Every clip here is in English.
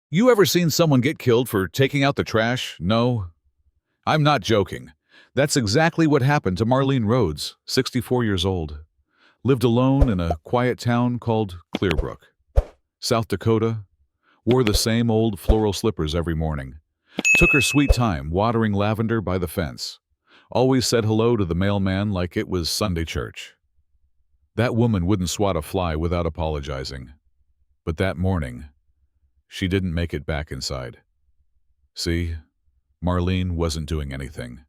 You ever seen someone get killed for taking out the trash? No? I'm not joking. That's exactly what happened to Marlene Roche, 64 years old. Lived alone in a quiet town called Clearbrook, South Dakota. Wore the same old floral slippers every morning. Took her sweet time watering lavender by the fence. Always said hello to the mailman like it was Sunday church. That woman wouldn't swat a fly without apologizing. But that morning, she didn't make it back inside. See, Marlene wasn't doing anything.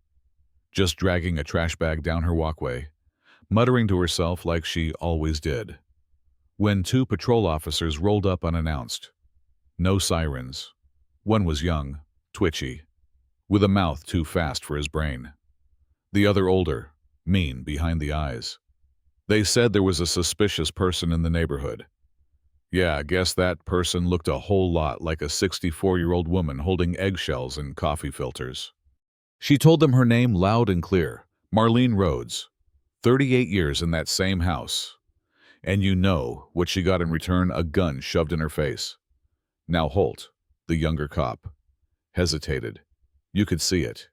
Just dragging a trash bag down her walkway, muttering to herself like she always did. When two patrol officers rolled up unannounced. No sirens. One was young, twitchy, with a mouth too fast for his brain. The other older, mean behind the eyes. They said there was a suspicious person in the neighborhood. Yeah, I guess that person looked a whole lot like a 64-year-old woman holding eggshells and coffee filters. She told them her name loud and clear, Marlene Roche, 38 years in that same house. And you know what she got in return? A gun shoved in her face. Now Holt, the younger cop, hesitated. You could see it.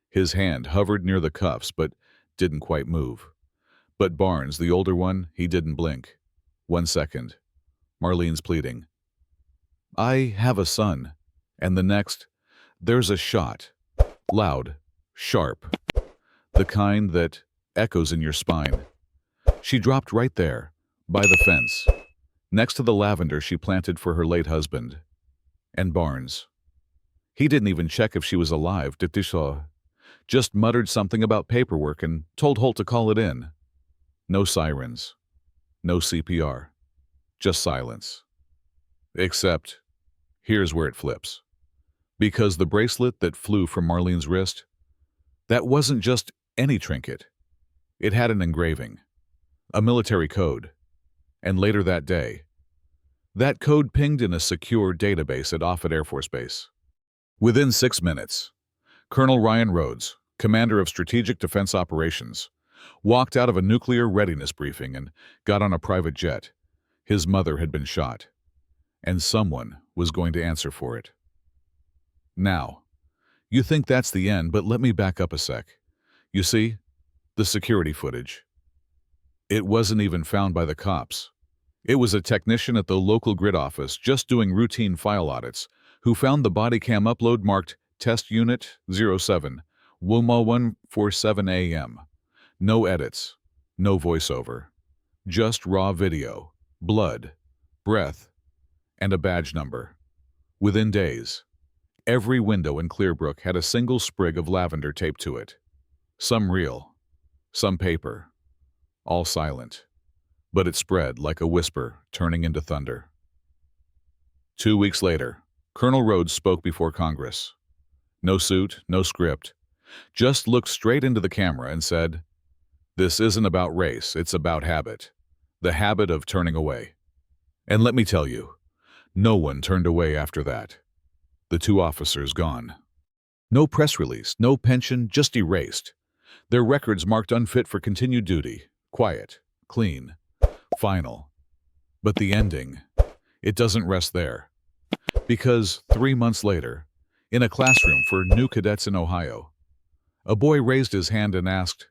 His hand hovered near the cuffs but didn't quite move. But Barnes, the older one, he didn't blink. 1 second. Marlene's pleading. I have a son. And the next, there's a shot. Loud, sharp. The kind that echoes in your spine. She dropped right there, by the fence, next to the lavender she planted for her late husband. And Barnes. He didn't even check if she was alive, did he? Just muttered something about paperwork and told Holt to call it in. No sirens. No CPR. Just silence. Except, here's where it flips. Because the bracelet that flew from Marlene's wrist, that wasn't just any trinket. It had an engraving, a military code, and later that day, that code pinged in a secure database at Offutt Air Force Base. Within 6 minutes, Colonel Rémy Roche, commander of Strategic Defense Operations, walked out of a nuclear readiness briefing and got on a private jet. His mother had been shot, and someone was going to answer for it. Now, you think that's the end, but let me back up a sec. You see, the security footage. It wasn't even found by the cops. It was a technician at the local grid office just doing routine file audits who found the bodycam upload marked Test Unit 07, WOMA 147 AM. No edits, no voiceover. Just raw video, blood, breath, and a badge number. Within days, every window in Clearbrook had a single sprig of lavender taped to it. Some real, some paper, all silent. But it spread like a whisper turning into thunder. 2 weeks later, Colonel Roche spoke before Congress. No suit, no script. Just looked straight into the camera and said, "This isn't about race, it's about habit. The habit of turning away." And let me tell you, no one turned away after that. The two officers gone. No press release, no pension, just erased. Their records marked unfit for continued duty. Quiet, clean, final. But the ending, it doesn't rest there. Because 3 months later, in a classroom for new cadets in Ohio, a boy raised his hand and asked,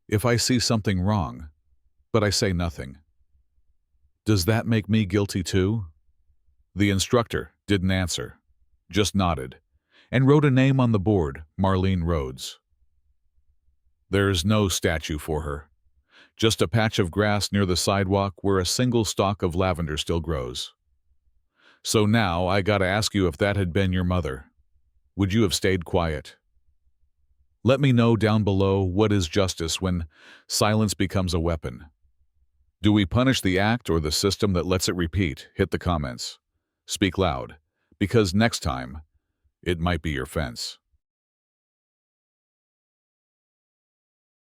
"If I see something wrong, but I say nothing, does that make me guilty too?" The instructor didn't answer, just nodded, and wrote a name on the board, Marlene Roche. There's no statue for her. Just a patch of grass near the sidewalk where a single stalk of lavender still grows. So now I gotta ask you, if that had been your mother, would you have stayed quiet? Let me know down below, what is justice when silence becomes a weapon? Do we punish the act or the system that lets it repeat? Hit the comments. Speak loud, because next time, it might be your fence.